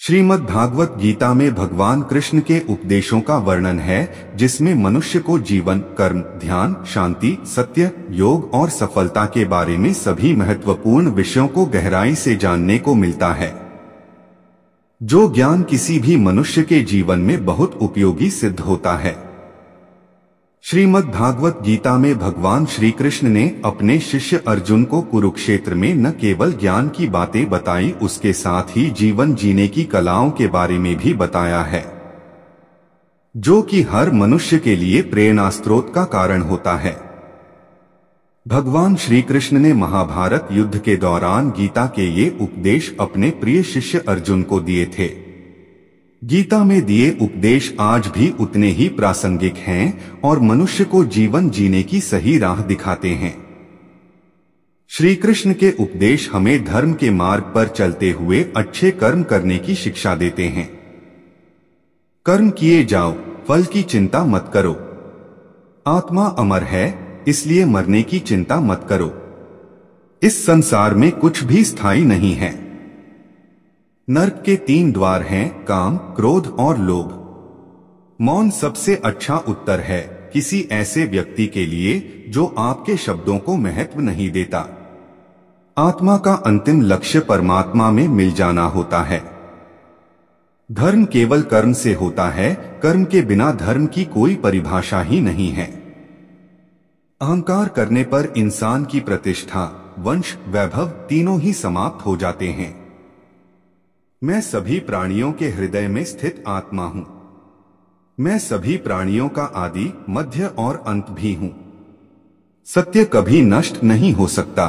श्रीमद् भागवत गीता में भगवान कृष्ण के उपदेशों का वर्णन है, जिसमें मनुष्य को जीवन, कर्म, ध्यान, शांति, सत्य, योग और सफलता के बारे में सभी महत्वपूर्ण विषयों को गहराई से जानने को मिलता है। जो ज्ञान किसी भी मनुष्य के जीवन में बहुत उपयोगी सिद्ध होता है। श्रीमद् भागवत गीता में भगवान श्री कृष्ण ने अपने शिष्य अर्जुन को कुरुक्षेत्र में न केवल ज्ञान की बातें बताई, उसके साथ ही जीवन जीने की कलाओं के बारे में भी बताया है, जो कि हर मनुष्य के लिए प्रेरणा स्रोत का कारण होता है। भगवान श्री कृष्ण ने महाभारत युद्ध के दौरान गीता के ये उपदेश अपने प्रिय शिष्य अर्जुन को दिए थे। गीता में दिए उपदेश आज भी उतने ही प्रासंगिक हैं और मनुष्य को जीवन जीने की सही राह दिखाते हैं। श्री कृष्ण के उपदेश हमें धर्म के मार्ग पर चलते हुए अच्छे कर्म करने की शिक्षा देते हैं। कर्म किए जाओ, फल की चिंता मत करो। आत्मा अमर है, इसलिए मरने की चिंता मत करो। इस संसार में कुछ भी स्थायी नहीं है। नर्क के 3 द्वार हैं, काम, क्रोध और लोभ। मौन सबसे अच्छा उत्तर है किसी ऐसे व्यक्ति के लिए जो आपके शब्दों को महत्व नहीं देता। आत्मा का अंतिम लक्ष्य परमात्मा में मिल जाना होता है। धर्म केवल कर्म से होता है, कर्म के बिना धर्म की कोई परिभाषा ही नहीं है। अहंकार करने पर इंसान की प्रतिष्ठा, वंश, वैभव तीनों ही समाप्त हो जाते हैं। मैं सभी प्राणियों के हृदय में स्थित आत्मा हूं। मैं सभी प्राणियों का आदि, मध्य और अंत भी हूं। सत्य कभी नष्ट नहीं हो सकता।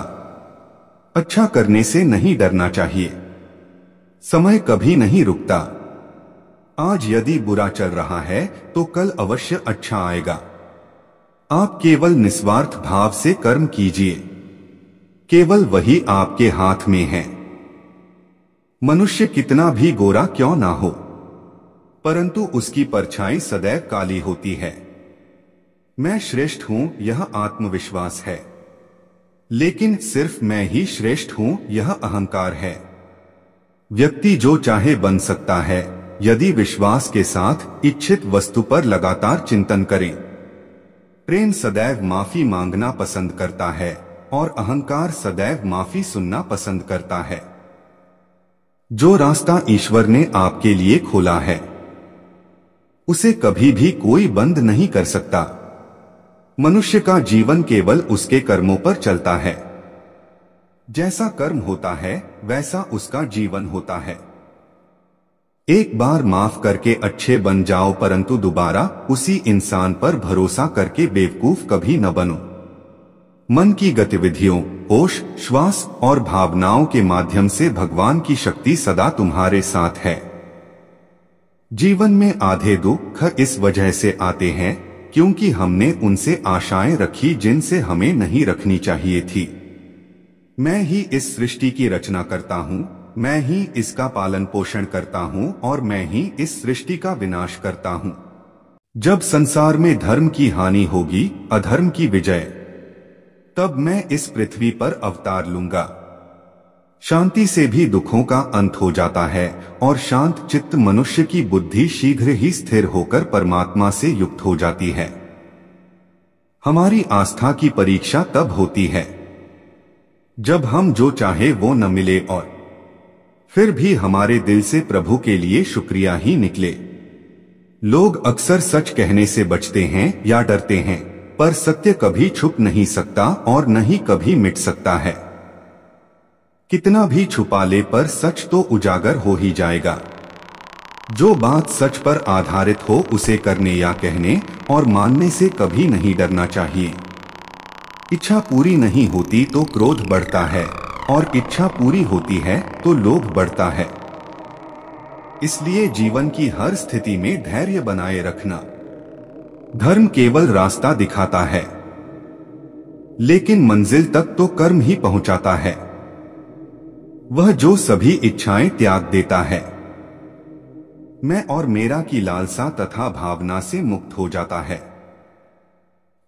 अच्छा करने से नहीं डरना चाहिए। समय कभी नहीं रुकता। आज यदि बुरा चल रहा है तो कल अवश्य अच्छा आएगा। आप केवल निस्वार्थ भाव से कर्म कीजिए, केवल वही आपके हाथ में है। मनुष्य कितना भी गोरा क्यों ना हो, परंतु उसकी परछाई सदैव काली होती है। मैं श्रेष्ठ हूं, यह आत्मविश्वास है, लेकिन सिर्फ मैं ही श्रेष्ठ हूं, यह अहंकार है। व्यक्ति जो चाहे बन सकता है, यदि विश्वास के साथ इच्छित वस्तु पर लगातार चिंतन करे। प्रेम सदैव माफी मांगना पसंद करता है और अहंकार सदैव माफी सुनना पसंद करता है। जो रास्ता ईश्वर ने आपके लिए खोला है, उसे कभी भी कोई बंद नहीं कर सकता। मनुष्य का जीवन केवल उसके कर्मों पर चलता है। जैसा कर्म होता है वैसा उसका जीवन होता है। एक बार माफ करके अच्छे बन जाओ, परंतु दोबारा उसी इंसान पर भरोसा करके बेवकूफ कभी न बनो। मन की गतिविधियों, होश, श्वास और भावनाओं के माध्यम से भगवान की शक्ति सदा तुम्हारे साथ है। जीवन में आधे दुख इस वजह से आते हैं क्योंकि हमने उनसे आशाएं रखी जिनसे हमें नहीं रखनी चाहिए थी। मैं ही इस सृष्टि की रचना करता हूँ, मैं ही इसका पालन पोषण करता हूँ और मैं ही इस सृष्टि का विनाश करता हूँ। जब संसार में धर्म की हानि होगी, अधर्म की विजय, तब मैं इस पृथ्वी पर अवतार लूंगा। शांति से भी दुखों का अंत हो जाता है और शांत चित्त मनुष्य की बुद्धि शीघ्र ही स्थिर होकर परमात्मा से युक्त हो जाती है। हमारी आस्था की परीक्षा तब होती है जब हम जो चाहे वो न मिले और फिर भी हमारे दिल से प्रभु के लिए शुक्रिया ही निकले। लोग अक्सर सच कहने से बचते हैं या डरते हैं, पर सत्य कभी छुप नहीं सकता और न ही कभी मिट सकता है। कितना भी छुपा ले पर सच तो उजागर हो ही जाएगा। जो बात सच पर आधारित हो उसे करने या कहने और मानने से कभी नहीं डरना चाहिए। इच्छा पूरी नहीं होती तो क्रोध बढ़ता है और इच्छा पूरी होती है तो लोभ बढ़ता है। इसलिए जीवन की हर स्थिति में धैर्य बनाए रखना। धर्म केवल रास्ता दिखाता है, लेकिन मंजिल तक तो कर्म ही पहुंचाता है। वह जो सभी इच्छाएं त्याग देता है, मैं और मेरा की लालसा तथा भावना से मुक्त हो जाता है,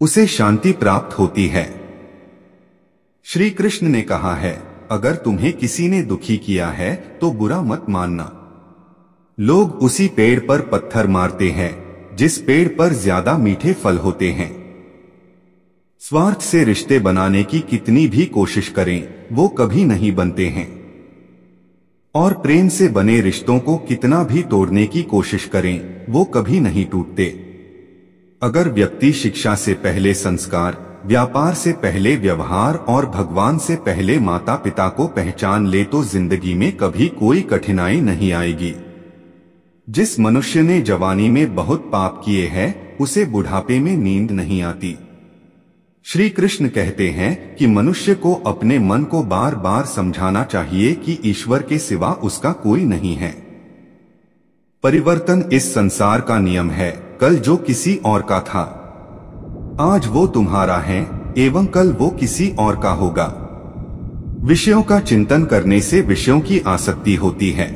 उसे शांति प्राप्त होती है। श्री कृष्ण ने कहा है, अगर तुम्हें किसी ने दुखी किया है तो बुरा मत मानना। लोग उसी पेड़ पर पत्थर मारते हैं जिस पेड़ पर ज्यादा मीठे फल होते हैं। स्वार्थ से रिश्ते बनाने की कितनी भी कोशिश करें वो कभी नहीं बनते हैं, और प्रेम से बने रिश्तों को कितना भी तोड़ने की कोशिश करें वो कभी नहीं टूटते। अगर व्यक्ति शिक्षा से पहले संस्कार, व्यापार से पहले व्यवहार और भगवान से पहले माता पिता को पहचान ले तो जिंदगी में कभी कोई कठिनाई नहीं आएगी। जिस मनुष्य ने जवानी में बहुत पाप किए हैं उसे बुढ़ापे में नींद नहीं आती। श्री कृष्ण कहते हैं कि मनुष्य को अपने मन को बार बार समझाना चाहिए कि ईश्वर के सिवा उसका कोई नहीं है। परिवर्तन इस संसार का नियम है। कल जो किसी और का था आज वो तुम्हारा है एवं कल वो किसी और का होगा। विषयों का चिंतन करने से विषयों की आसक्ति होती है,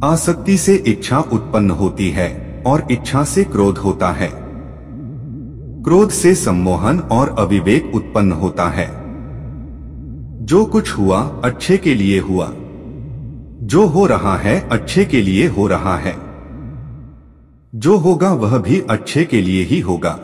आसक्ति से इच्छा उत्पन्न होती है और इच्छा से क्रोध होता है, क्रोध से सम्मोहन और अविवेक उत्पन्न होता है। जो कुछ हुआ अच्छे के लिए हुआ, जो हो रहा है अच्छे के लिए हो रहा है, जो होगा वह भी अच्छे के लिए ही होगा।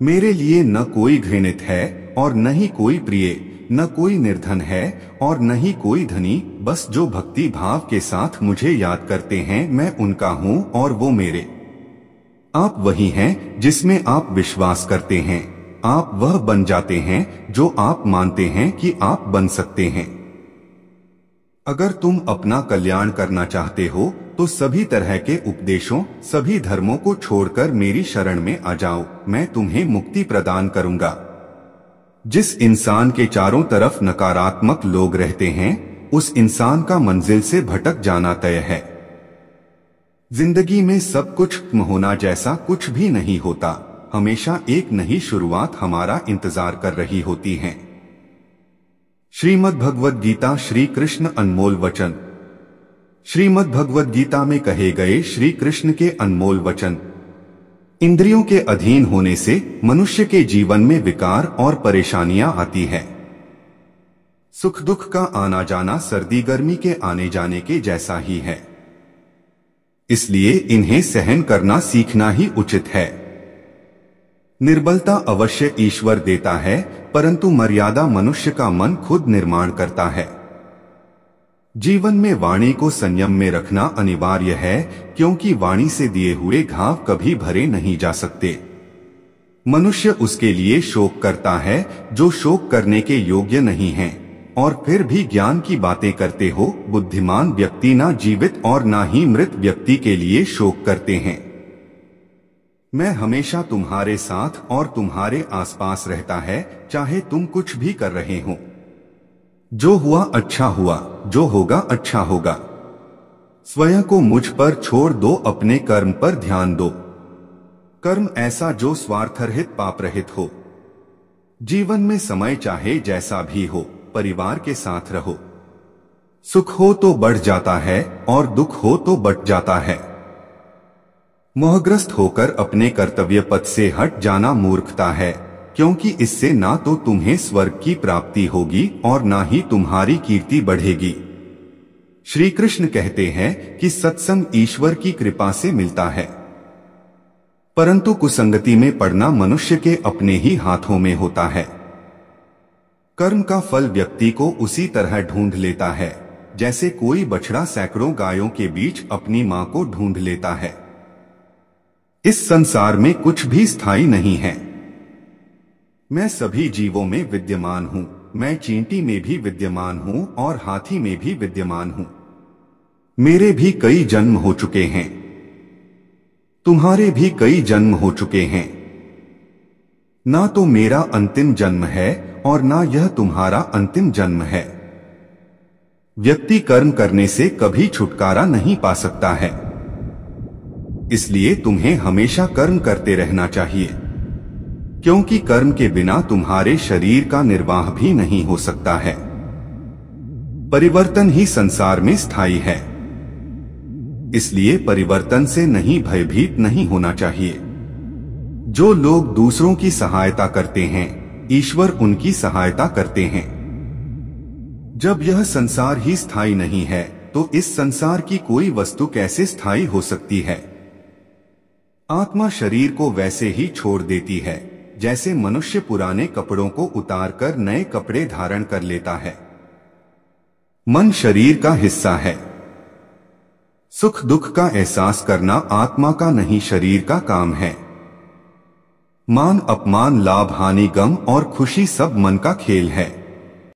मेरे लिए न कोई घृणित है और न ही कोई प्रिय, न कोई निर्धन है और न ही कोई धनी, बस जो भक्ति भाव के साथ मुझे याद करते हैं मैं उनका हूँ और वो मेरे। आप वही हैं जिसमें आप विश्वास करते हैं, आप वह बन जाते हैं जो आप मानते हैं कि आप बन सकते हैं। अगर तुम अपना कल्याण करना चाहते हो तो सभी तरह के उपदेशों, सभी धर्मों को छोड़कर मेरी शरण में आ जाओ, मैं तुम्हें मुक्ति प्रदान करूंगा। जिस इंसान के चारों तरफ नकारात्मक लोग रहते हैं उस इंसान का मंजिल से भटक जाना तय है। जिंदगी में सब कुछ खत्म होना जैसा कुछ भी नहीं होता, हमेशा एक नई शुरुआत हमारा इंतजार कर रही होती है। श्रीमद् भगवद गीता श्री कृष्ण अनमोल वचन। श्रीमद् भगवद गीता में कहे गए श्री कृष्ण के अनमोल वचन। इंद्रियों के अधीन होने से मनुष्य के जीवन में विकार और परेशानियां आती है। सुख दुख का आना जाना सर्दी गर्मी के आने जाने के जैसा ही है, इसलिए इन्हें सहन करना सीखना ही उचित है। निर्बलता अवश्य ईश्वर देता है, परंतु मर्यादा मनुष्य का मन खुद निर्माण करता है। जीवन में वाणी को संयम में रखना अनिवार्य है, क्योंकि वाणी से दिए हुए घाव कभी भरे नहीं जा सकते। मनुष्य उसके लिए शोक करता है जो शोक करने के योग्य नहीं है, और फिर भी ज्ञान की बातें करते हो। बुद्धिमान व्यक्ति ना जीवित और ना ही मृत व्यक्ति के लिए शोक करते हैं। मैं हमेशा तुम्हारे साथ और तुम्हारे आसपास रहता है, चाहे तुम कुछ भी कर रहे हो। जो हुआ अच्छा हुआ, जो होगा अच्छा होगा। स्वयं को मुझ पर छोड़ दो, अपने कर्म पर ध्यान दो। कर्म ऐसा जो स्वार्थरहित पाप रहित हो। जीवन में समय चाहे जैसा भी हो, परिवार के साथ रहो। सुख हो तो बढ़ जाता है और दुख हो तो बट जाता है। मोहग्रस्त होकर अपने कर्तव्य पथ से हट जाना मूर्खता है, क्योंकि इससे ना तो तुम्हें स्वर्ग की प्राप्ति होगी और ना ही तुम्हारी कीर्ति बढ़ेगी। श्री कृष्ण कहते हैं कि सत्संग ईश्वर की कृपा से मिलता है, परंतु कुसंगति में पड़ना मनुष्य के अपने ही हाथों में होता है। कर्म का फल व्यक्ति को उसी तरह ढूंढ लेता है जैसे कोई बछड़ा सैकड़ों गायों के बीच अपनी मां को ढूंढ लेता है। इस संसार में कुछ भी स्थायी नहीं है। मैं सभी जीवों में विद्यमान हूँ। मैं चींटी में भी विद्यमान हूँ और हाथी में भी विद्यमान हूँ। मेरे भी कई जन्म हो चुके हैं, तुम्हारे भी कई जन्म हो चुके हैं। ना तो मेरा अंतिम जन्म है और ना यह तुम्हारा अंतिम जन्म है। व्यक्ति कर्म करने से कभी छुटकारा नहीं पा सकता है, इसलिए तुम्हें हमेशा कर्म करते रहना चाहिए, क्योंकि कर्म के बिना तुम्हारे शरीर का निर्वाह भी नहीं हो सकता है। परिवर्तन ही संसार में स्थायी है, इसलिए परिवर्तन से नहीं भयभीत नहीं होना चाहिए। जो लोग दूसरों की सहायता करते हैं, ईश्वर उनकी सहायता करते हैं। जब यह संसार ही स्थायी नहीं है तो इस संसार की कोई वस्तु कैसे स्थायी हो सकती है। आत्मा शरीर को वैसे ही छोड़ देती है जैसे मनुष्य पुराने कपड़ों को उतारकर नए कपड़े धारण कर लेता है। मन शरीर का हिस्सा है। सुख दुख का एहसास करना आत्मा का नहीं शरीर का काम है। मान अपमान लाभ हानि गम और खुशी सब मन का खेल है।